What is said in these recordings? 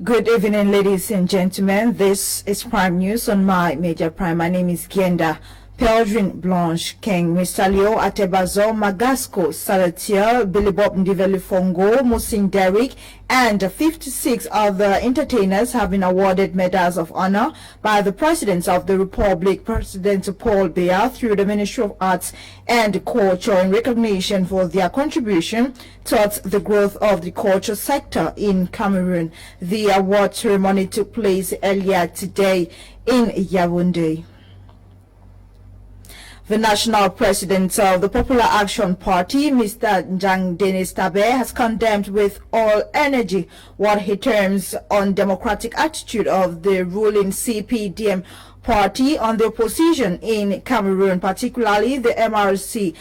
Good evening, ladies and gentlemen. This is Prime News on My Media Prime. My name is Gienda Peldrin Blanche King, Mr. Leo Atebazo, Magasco, Salatiel, Billy Bob Ndiveli Fongo, Musin Derrick, and 56 other entertainers have been awarded medals of honor by the President of the Republic, President Paul Biya, through the Ministry of Arts and Culture in recognition for their contribution towards the growth of the culture sector in Cameroon. The award ceremony took place earlier today in Yaoundé. The national president of the Popular Action Party, Mr. Njang Denis Tabe, has condemned with all energy what he terms undemocratic attitude of the ruling CPDM party on the opposition in Cameroon, particularly the MRC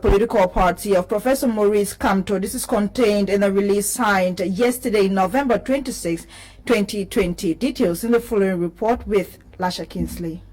political party of Professor Maurice Kamto. This is contained in a release signed yesterday, November 26, 2020. Details in the following report with Lasha Kinsley.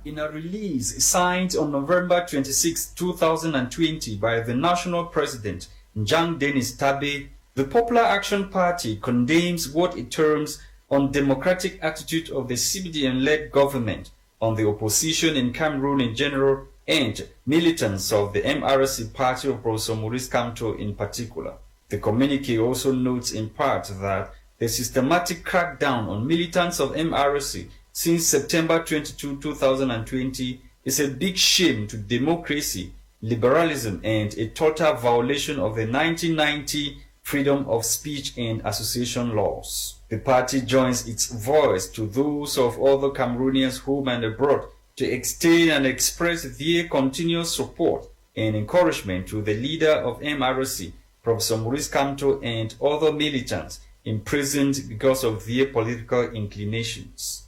In a release signed on November 26, 2020 by the national president, Njang Denis Tabe, the Popular Action Party condemns what it terms undemocratic attitude of the CPDM-led government on the opposition in Cameroon in general and militants of the MRC party of Professor Maurice Kamto in particular. The communique also notes in part that the systematic crackdown on militants of MRC since September 22, 2020 is a big shame to democracy, liberalism, and a total violation of the 1990 freedom of speech and association laws. The party joins its voice to those of other Cameroonians home and abroad to extend and express their continuous support and encouragement to the leader of MRC, Professor Maurice Kamto, and other militants imprisoned because of their political inclinations.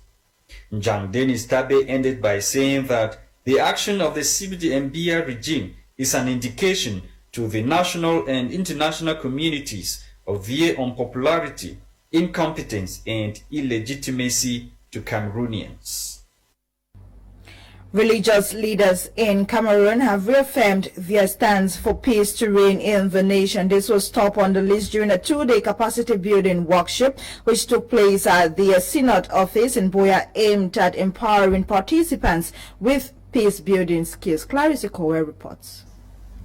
Njang Denis Tabe ended by saying that the action of the CPDM-BIA regime is an indication to the national and international communities of their unpopularity, incompetence, and illegitimacy to Cameroonians. Religious leaders in Cameroon have reaffirmed their stance for peace to reign in the nation. This was top on the list during a two-day capacity building workshop which took place at the Synod office in Boya, aimed at empowering participants with peace-building skills. Clarissa Kowe reports.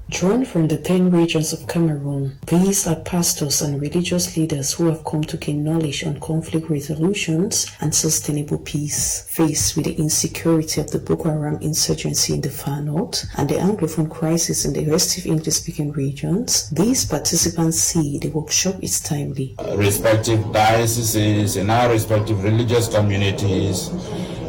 Drawn from the 10 regions of Cameroon, these are pastors and religious leaders who have come to gain knowledge on conflict resolutions and sustainable peace. Faced with the insecurity of the Boko Haram insurgency in the far north and the Anglophone crisis in the restive English-speaking regions, these participants see the workshop is timely. Respective dioceses in our respective religious communities,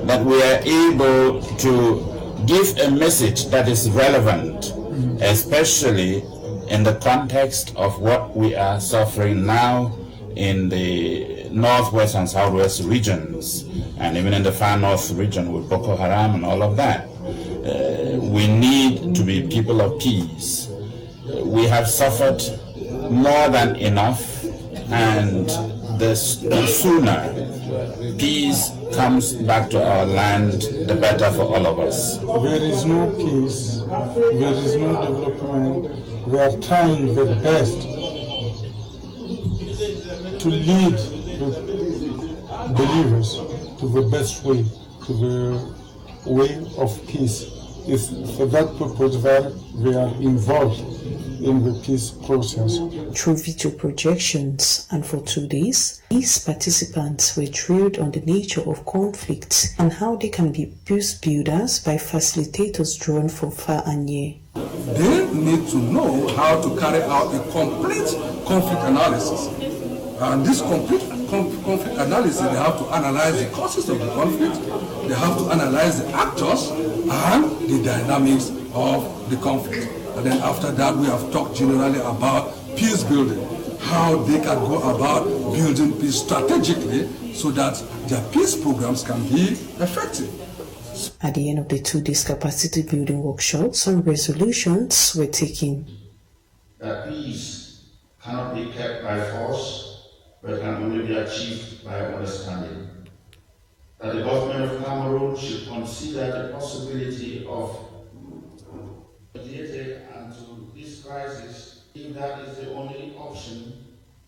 that we are able to give a message that is relevant, especially in the context of what we are suffering now in the northwest and southwest regions, and even in the far north region with Boko Haram and all of that. We need to be people of peace. We have suffered more than enough, and the sooner peace comes back to our land, the better for all of us. There is no peace, there is no development. We are trying the best to lead the believers to the best way, to the way of peace. It's for that purpose that we are involved in the peace process. Through video projections and for 2 days, these participants were drilled on the nature of conflict and how they can be peace builders by facilitators drawn from far and near. They need to know how to carry out a complete conflict analysis. And this complete conflict analysis, they have to analyze the causes of the conflict, they have to analyze the actors and the dynamics of the conflict. And then after that, we have talked generally about peace building, how they can go about building peace strategically so that their peace programs can be effective. At the end of the 2 days capacity building workshop, some resolutions were taken. That peace cannot be kept by force, but can only be achieved by understanding. That the government of Cameroon should consider the possibility of mediating and to this crisis, if that is the only option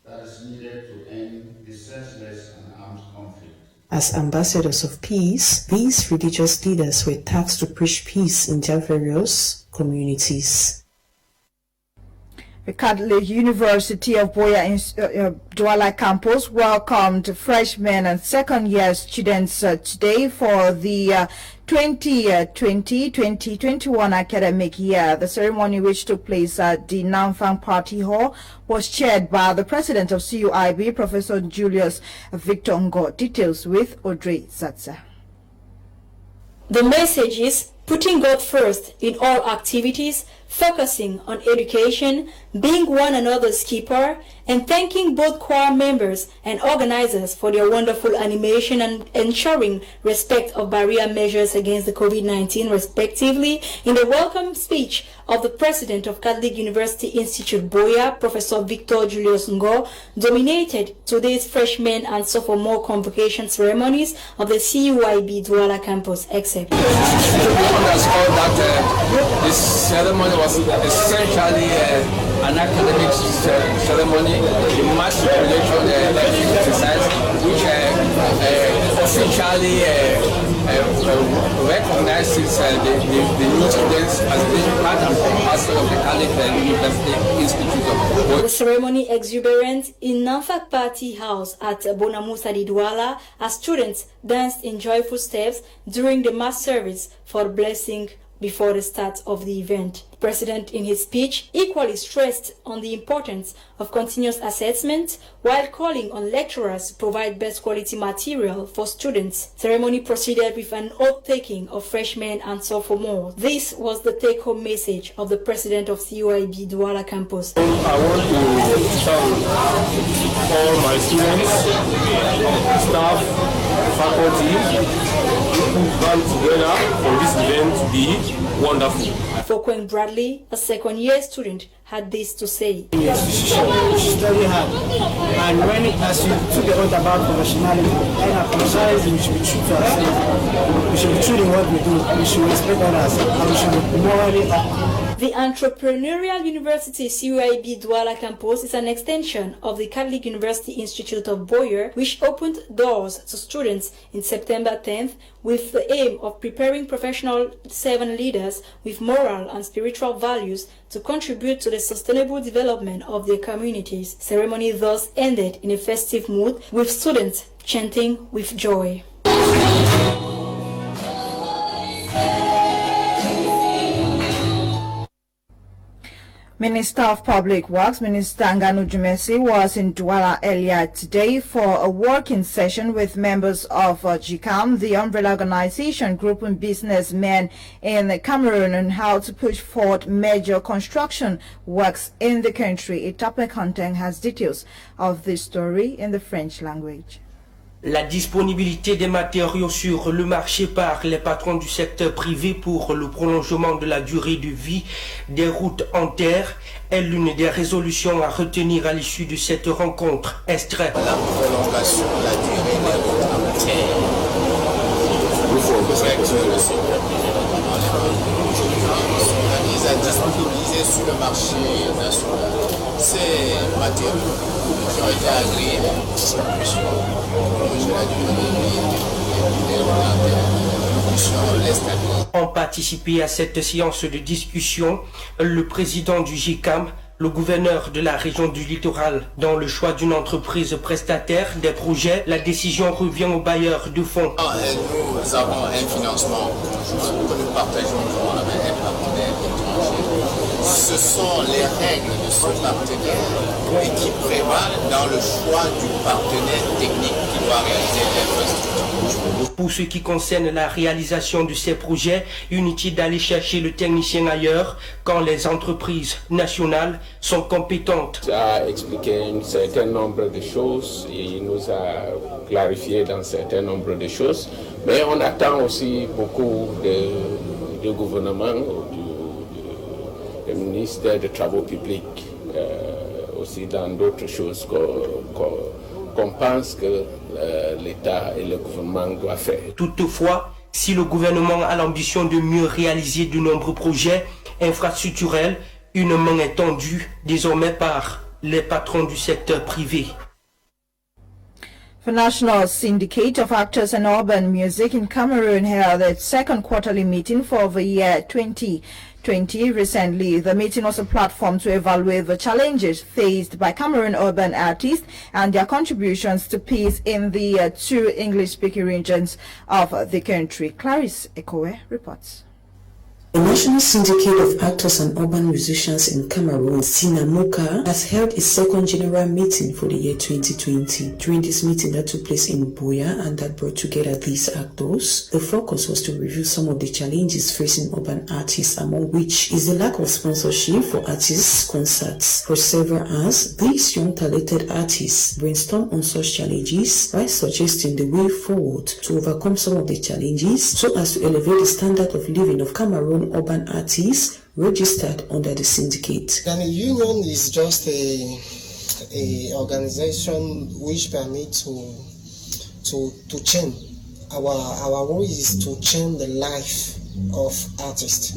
that is needed to end the senseless and armed conflict. As ambassadors of peace, these religious leaders were tasked to preach peace in their various communities. The Catholic University of Buea Douala campus welcomed freshmen and second-year students today for the 2020-2021 academic year. The ceremony, which took place at the Namfang Party Hall, was chaired by the president of CUIB, Professor Julius Victor Ngo. Details with Audrey Zatza. The message is putting God first in all activities, focusing on education, being one another's keeper, and thanking both choir members and organizers for their wonderful animation and ensuring respect of barrier measures against the COVID-19 respectively. In the welcome speech of the president of Catholic University Institute Buea, Professor Victor Julius Ngo, dominated today's freshman and sophomore convocation ceremonies of the CUIB Douala campus, except. This ceremony was essentially an academic ceremony, the mass graduation exercise, which officially recognizes the new students as being part and parcel of the Catholic University Institute of Buea. The ceremony exuberant in Namfang Party House at Bonamusa di Douala as students danced in joyful steps during the mass service for blessing before the start of the event. The president, in his speech, equally stressed on the importance of continuous assessment while calling on lecturers to provide best quality material for students. Ceremony proceeded with an oath-taking of freshmen and sophomores. This was the take-home message of the president of CUIB Douala campus. I want to thank all my students, staff, faculty, who come together for this event to be wonderful. Fokweng Bradley, a second-year student, had this to say. Yes, we should study hard. And when, as you took the oath about professionalism, and our professionalism, we should be true to ourselves. We should be true in what we do. We should respect others. And we should be morally upright. The Entrepreneurial University CUIB Douala campus is an extension of the Catholic University Institute of Buea, which opened doors to students in September 10th with the aim of preparing professional servant leaders with moral and spiritual values to contribute to the sustainable development of their communities. Ceremony thus ended in a festive mood with students chanting with joy. Minister of Public Works, Minister Nganu Jumesi, was in Douala earlier today for a working session with members of GCAM, the umbrella organization grouping businessmen in Cameroon, on how to push forward major construction works in the country. Etape Content has details of this story in the French language. La disponibilité des matériaux sur le marché par les patrons du secteur privé pour le prolongement de la durée de vie des routes en terre est l'une des résolutions à retenir à l'issue de cette rencontre. Extrait. La prolongation de la durée des routes en terre. Il faut que le secteur privé s'organise à disponibiliser sur le marché national ces matériaux qui ont été agréés pour ont participé à cette séance de discussion le président du GCAM, le gouverneur de la région du littoral. Dans le choix d'une entreprise prestataire des projets, la décision revient aux bailleurs de fonds. Nous avons un financement que nous partageons avec un partenaire étranger. Ce sont les règles de ce partenaire et qui prévalent dans le choix du partenaire technique qui doit réaliser l'infrastructure. Pour ce qui concerne la réalisation de ces projets, inutile d'aller chercher le technicien ailleurs quand les entreprises nationales sont compétentes. Il a expliqué un certain nombre de choses et il nous a clarifié dans un certain nombre de choses, mais on attend aussi beaucoup du gouvernement, du ministère des Travaux publics, aussi dans d'autres choses qu'on pense que l'État et le gouvernement doivent faire. Toutefois, si le gouvernement a l'ambition de mieux réaliser de nombreux projets infrastructurels, une main est tendue désormais par les patrons du secteur privé. The National Syndicate of Actors and Urban Music in Cameroon held its second quarterly meeting for the year 2020 recently. The meeting was a platform to evaluate the challenges faced by Cameroon urban artists and their contributions to peace in the two English-speaking regions of the country. Clarice Ekowe reports. The National Syndicate of Actors and Urban Musicians in Cameroon, SYNAMOCA, has held its second general meeting for the year 2020. During this meeting that took place in Buea and that brought together these actors, the focus was to review some of the challenges facing urban artists, among which is the lack of sponsorship for artists' concerts. For several hours, these young talented artists brainstormed on such challenges by suggesting the way forward to overcome some of the challenges so as to elevate the standard of living of Cameroon urban artists registered under the syndicate. The union is just a organization which permits to change. Our role is to change the life of artists.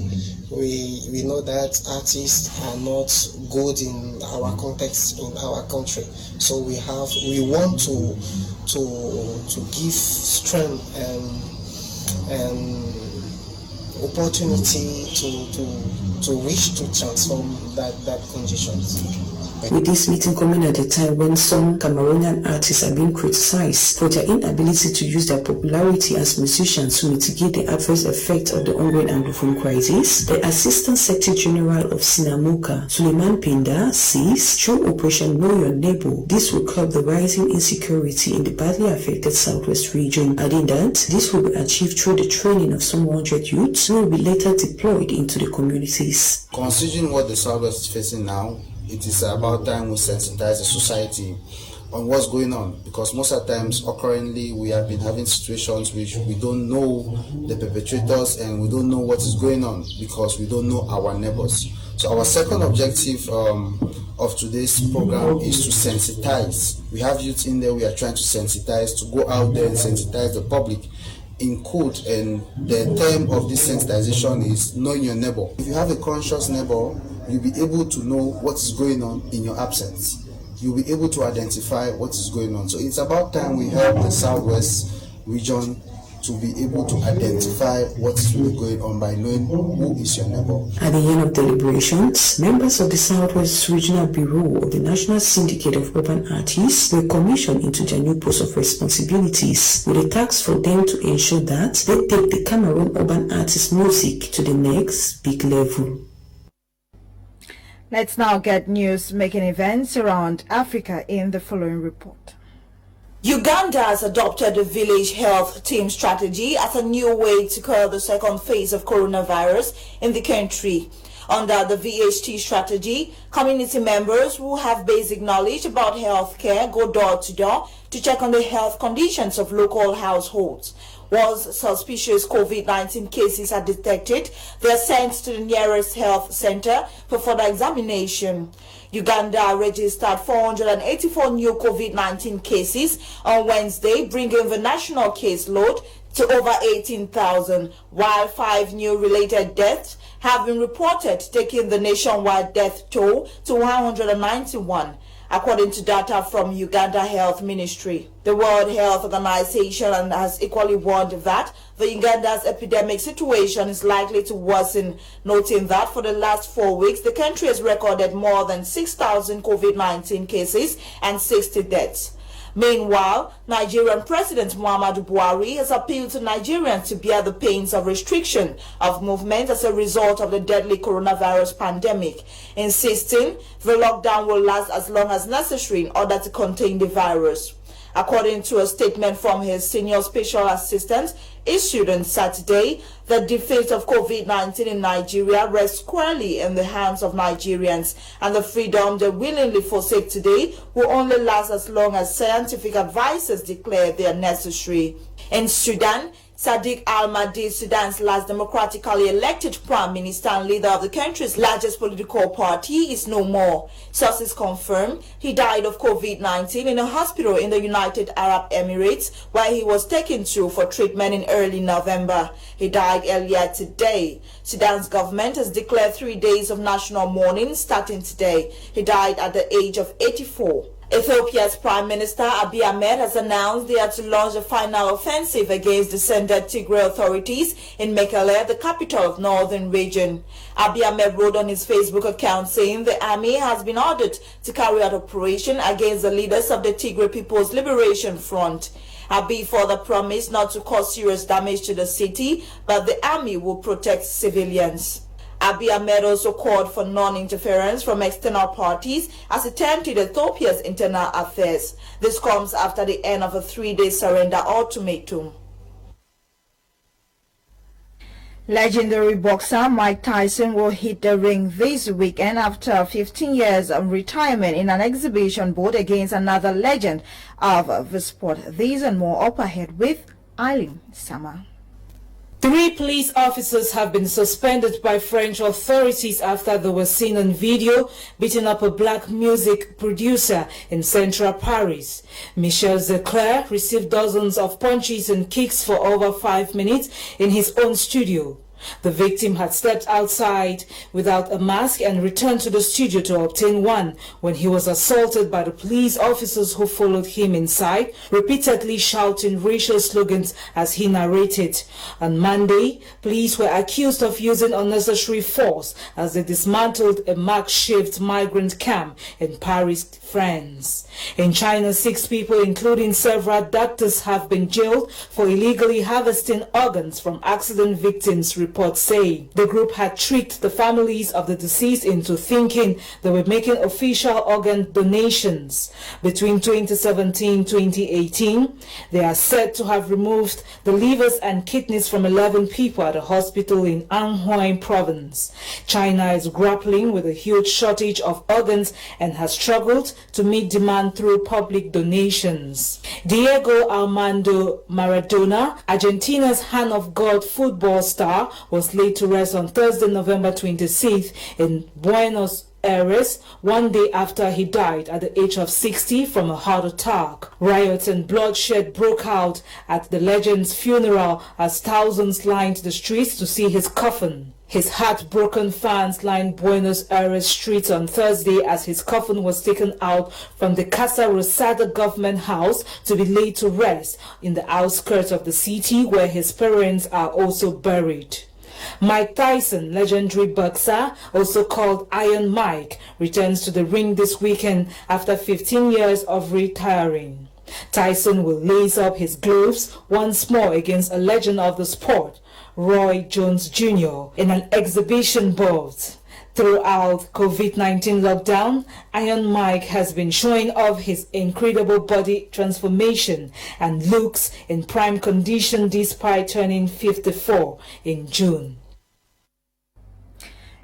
We know that artists are not good in our context in our country, so we want to give strength and opportunity to wish to transform that conditions. With this meeting coming at a time when some Cameroonian artists are being criticized for their inability to use their popularity as musicians to mitigate the adverse effects of the ongoing Anglophone crisis, the Assistant Secretary General of SYNAMOCA, Suleiman Pinda, says through Operation Know Your Neighbor, this will curb the rising insecurity in the badly affected Southwest region, adding that this will be achieved through the training of some 100 youths who will be later deployed into the communities. Considering what the Southwest is facing now, it is about time we sensitize the society on what's going on, because most of the times, currently, we have been having situations which we don't know the perpetrators and we don't know what is going on because we don't know our neighbors. So our second objective of today's program is to sensitize. We have youth in there, we are trying to sensitize, to go out there and sensitize the public in code, and the term of this sensitization is knowing your neighbor. If you have a conscious neighbor, you'll be able to know what is going on in your absence. You'll be able to identify what is going on. So it's about time we help the Southwest region to be able to identify what is really going on by knowing who is your neighbor. At the end of deliberations, members of the Southwest Regional Bureau of the National Syndicate of Urban Artists were commissioned into their new post of responsibilities, with a task for them to ensure that they take the Cameroon urban artist music to the next big level. Let's now get news making events around Africa in the following report. Uganda has adopted the village health team strategy as a new way to curb the second phase of coronavirus in the country. Under the VHT strategy, community members who have basic knowledge about healthcare go door to door to check on the health conditions of local households. Once suspicious COVID-19 cases are detected, they are sent to the nearest health center for further examination. Uganda registered 484 new COVID-19 cases on Wednesday, bringing the national caseload to over 18,000, while 5 new related deaths have been reported, taking the nationwide death toll to 191. According to data from Uganda Health Ministry. The World Health Organization has equally warned that the Uganda's epidemic situation is likely to worsen, noting that for the last 4 weeks, the country has recorded more than 6,000 COVID-19 cases and 60 deaths. Meanwhile, Nigerian President Muhammadu Buhari has appealed to Nigerians to bear the pains of restriction of movement as a result of the deadly coronavirus pandemic, insisting the lockdown will last as long as necessary in order to contain the virus. According to a statement from his senior special assistant issued on Saturday, the defeat of COVID-19 in Nigeria rests squarely in the hands of Nigerians, and the freedom they willingly forsake today will only last as long as scientific advices declare they are necessary. In Sudan, Sadiq Al-Mahdi, Sudan's last democratically elected prime minister and leader of the country's largest political party, is no more. Sources confirm he died of COVID-19 in a hospital in the United Arab Emirates, where he was taken to for treatment in early November. He died earlier today. Sudan's government has declared 3 days of national mourning starting today. He died at the age of 84. Ethiopia's Prime Minister Abiy Ahmed has announced they are to launch a final offensive against the Sended Tigray authorities in Mekelle, the capital of northern region. Abiy Ahmed wrote on his Facebook account saying the army has been ordered to carry out operation against the leaders of the Tigray People's Liberation Front. Abiy further promised not to cause serious damage to the city, but the army will protect civilians. Abiy Ahmed also called for non-interference from external parties as he turned to Ethiopia's internal affairs. This comes after the end of a 3-day surrender ultimatum. Legendary boxer Mike Tyson will hit the ring this weekend after 15 years of retirement in an exhibition bout against another legend of the sport. These and more up ahead with Eileen Sama. 3 police officers have been suspended by French authorities after they were seen on video beating up a black music producer in central Paris. Michel Zecler received dozens of punches and kicks for over 5 minutes in his own studio. The victim had stepped outside without a mask and returned to the studio to obtain one when he was assaulted by the police officers who followed him inside, repeatedly shouting racial slogans as he narrated. On Monday, police were accused of using unnecessary force as they dismantled a makeshift migrant camp in Paris, France. In China, 6 people, including several doctors, have been jailed for illegally harvesting organs from accident victims, reports say. The group had tricked the families of the deceased into thinking they were making official organ donations. Between 2017 and 2018, they are said to have removed the livers and kidneys from 11 people at a hospital in Anhui province. China is grappling with a huge shortage of organs and has struggled to meet demand through public donations. Diego Armando Maradona, Argentina's hand of God football star, was laid to rest on Thursday, November 26th in Buenos Aires, 1 day after he died at the age of 60 from a heart attack. Riots and bloodshed broke out at the legend's funeral as thousands lined the streets to see his coffin. His heartbroken fans lined Buenos Aires streets on Thursday as his coffin was taken out from the Casa Rosada government house to be laid to rest in the outskirts of the city where his parents are also buried. Mike Tyson, legendary boxer, also called Iron Mike, returns to the ring this weekend after 15 years of retiring. Tyson will lace up his gloves once more against a legend of the sport, Roy Jones Jr., in an exhibition bout. Throughout COVID-19 lockdown, Iron Mike has been showing off his incredible body transformation and looks in prime condition despite turning 54 in June.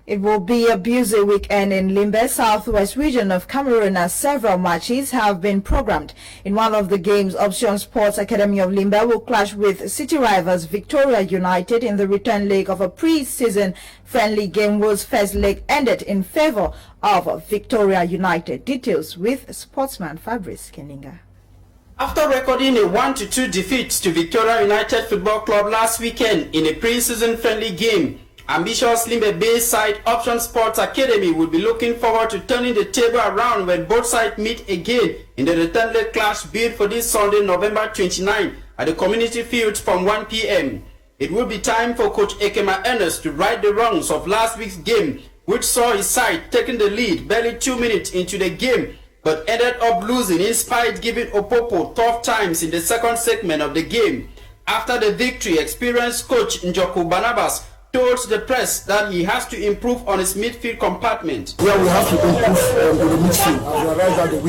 It will be a busy weekend in Limbe, southwest region of Cameroon, as several matches have been programmed. In one of the games, Option Sports Academy of Limbe will clash with city rivals Victoria United in the return leg of a pre-season friendly game whose first leg ended in favor of Victoria United. Details with sportsman Fabrice Keninga. After recording a 1-2 defeat to Victoria United Football Club last weekend in a pre-season friendly game, ambitious Limbe-based side Option Sports Academy will be looking forward to turning the table around when both sides meet again in the return leg clash bid for this Sunday, November 29 at the community field from 1 p.m. It will be time for Coach Ekema Ernest to right the wrongs of last week's game, which saw his side taking the lead barely 2 minutes into the game, but ended up losing in spite giving Opopo tough times in the second segment of the game. After the victory, experienced coach Njoku Barnabas told the press that he has to improve on his midfield compartment. Yeah, we have to improve in the midfield. I realize that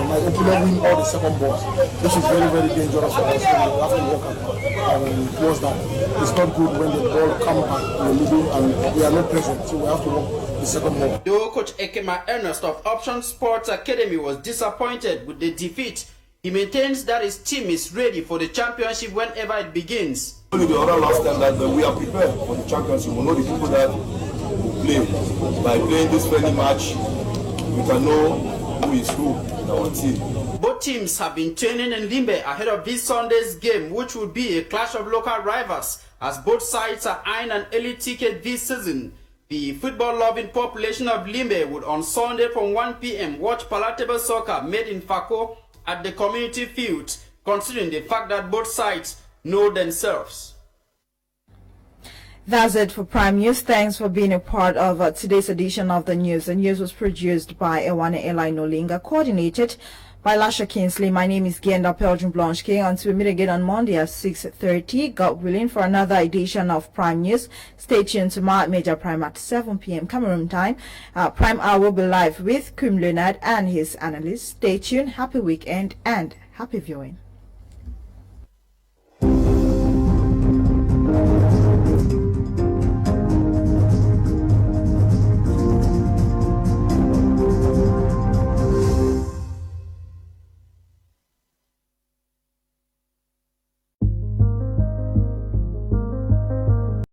my opponent win all the second balls, which is very, very dangerous for us. We have to work towards that. It's not good when the ball comes back in the middle and we are not present, so we have to work the second ball. Though Coach Ekema Ernest of Option Sports Academy was disappointed with the defeat, he maintains that his team is ready for the championship whenever it begins. Only the other last time that we are prepared for the championship. We know the people that will play. By playing this friendly match, we can know who is who in our team. Both teams have been training in Limbe ahead of this Sunday's game, which will be a clash of local rivals, as both sides are eyeing an early ticket this season. The football-loving population of Limbe would on Sunday from 1 p.m. watch palatable soccer made in Fako at the community field, considering the fact that both sides know themselves. That's it for Prime News. Thanks for being a part of today's edition of the news. The news was produced by Ewane Eli Nolinga, coordinated by Lasha Kingsley. My name is Genda Pelgrim Blanche King. Until we meet again on Monday at 6:30, God willing, for another edition of Prime News. Stay tuned to my Major Prime at 7 p.m. Cameroon time. Prime Hour will be live with Kim Leonard and his analysts. Stay tuned. Happy weekend and happy viewing.